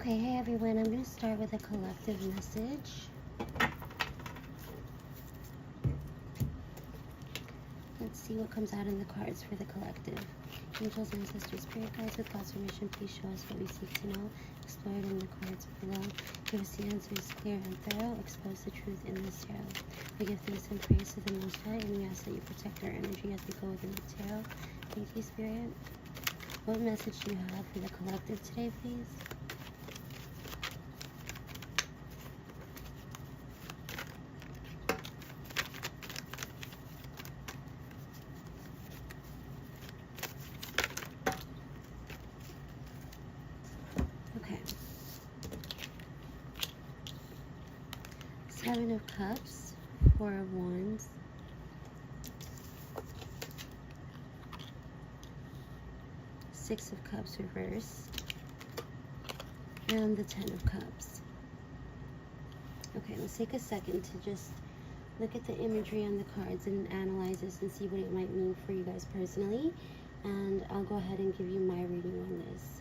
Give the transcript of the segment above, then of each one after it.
Okay, hey everyone, I'm going to start with a collective message. Let's see what comes out in the cards for the collective. Angels, ancestors, spirit guides, with God's permission, please show us what we seek to know. Explore it in the cards below. Give us the answers clear and thorough. Expose the truth in this tarot. We give thanks and praise to the Most High, and we ask that you protect our energy as we go within the tarot. Thank you, Spirit. What message do you have for the collective today, please? Seven of Cups, Four of Wands, Six of Cups reversed, and the Ten of Cups. Okay, let's take a second to just look at the imagery on the cards and analyze this and see what it might mean for you guys personally. And I'll go ahead and give you my reading on this.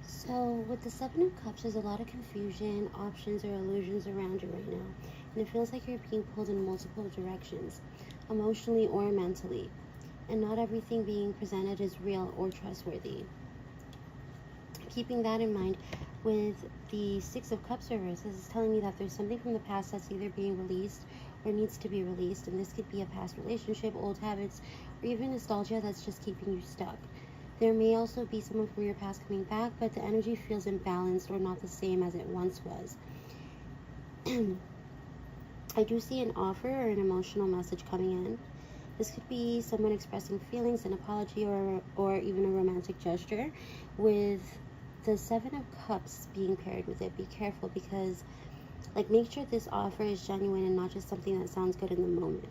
So with the Seven of Cups, there's a lot of confusion, options, or illusions around you right now. And it feels like you're being pulled in multiple directions, emotionally or mentally. And not everything being presented is real or trustworthy. Keeping that in mind, with the Six of Cups reversed, this is telling me that there's something from the past that's either being released or needs to be released. And this could be a past relationship, old habits, or even nostalgia that's just keeping you stuck. There may also be someone from your past coming back, but the energy feels imbalanced or not the same as it once was. I do see an offer or an emotional message coming in. This could be someone expressing feelings, an apology, or even a romantic gesture. With the Seven of Cups being paired with it, be careful because, make sure this offer is genuine and not just something that sounds good in the moment.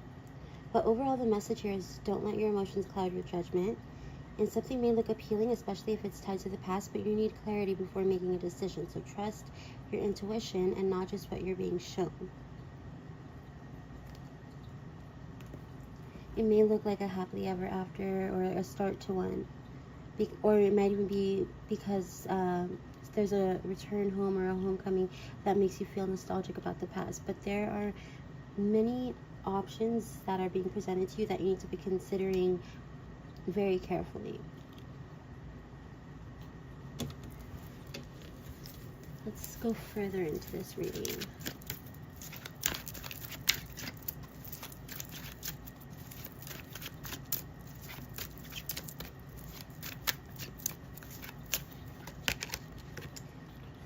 But overall, the message here is don't let your emotions cloud your judgment. And something may look appealing, especially if it's tied to the past, but you need clarity before making a decision. So trust your intuition and not just what you're being shown. It may look like a happily ever after or a start to one. Or it might even be because there's a return home or a homecoming that makes you feel nostalgic about the past. But there are many options that are being presented to you that you need to be considering very carefully. Let's go further into this reading.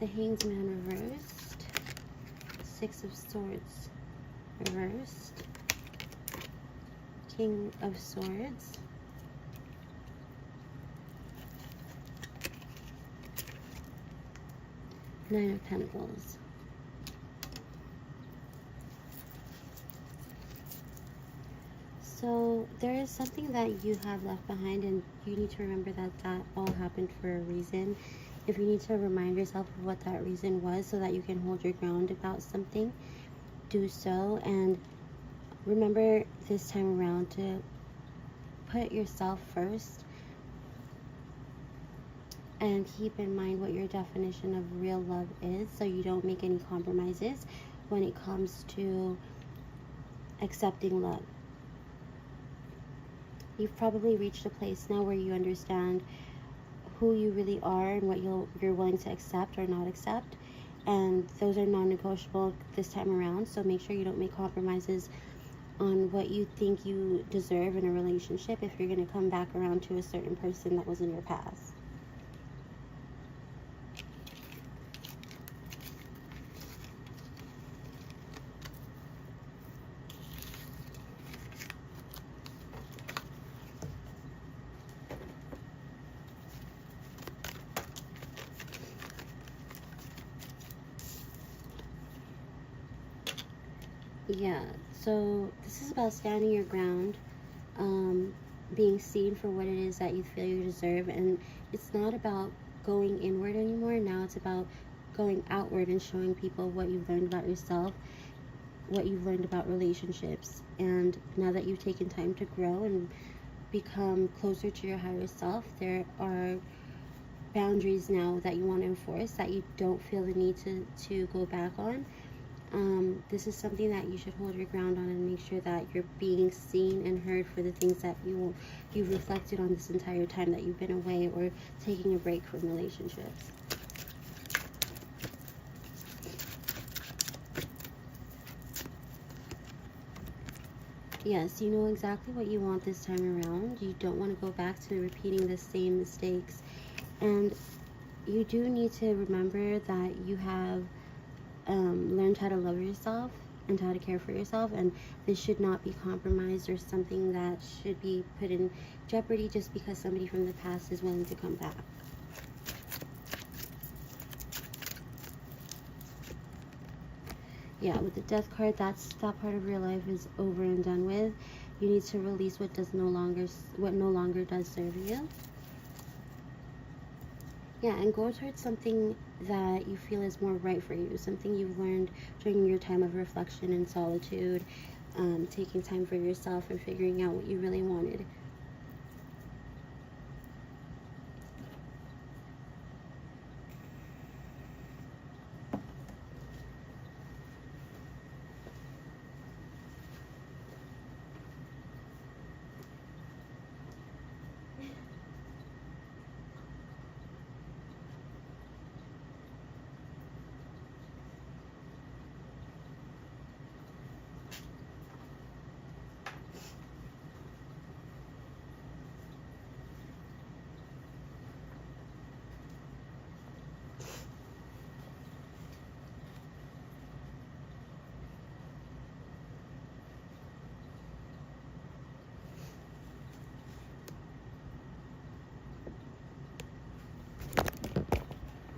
The Hanged Man reversed. Six of Swords reversed. King of Swords. Nine of Pentacles. So there is something that you have left behind, and you need to remember that that all happened for a reason. If you need to remind yourself of what that reason was so that you can hold your ground about something, do so. And remember this time around to put yourself first and keep in mind what your definition of real love is, so you don't make any compromises when it comes to accepting love. You've probably reached a place now where you understand who you really are and what you're willing to accept or not accept, and those are non-negotiable this time around. So make sure you don't make compromises on what you think you deserve in a relationship if you're going to come back around to a certain person that was in your past. Yeah, so this is about standing your ground, being seen for what it is that you feel you deserve, and it's not about going inward anymore. Now it's about going outward and showing people what you've learned about yourself, what you've learned about relationships. And now that you've taken time to grow and become closer to your higher self, there are boundaries now that you want to enforce that you don't feel the need to go back on. This is something that you should hold your ground on and make sure that you're being seen and heard for the things that you've reflected on this entire time that you've been away or taking a break from relationships. Yes, you know exactly what you want this time around. You don't want to go back to repeating the same mistakes. And you do need to remember that you have learned how to love yourself and how to care for yourself, and this should not be compromised or something that should be put in jeopardy just because somebody from the past is willing to come back. Yeah, with the Death card, that part of your life is over and done with. You need to release what no longer does serve you. Yeah, and go towards something that you feel is more right for you, something you've learned during your time of reflection and solitude, taking time for yourself and figuring out what you really wanted.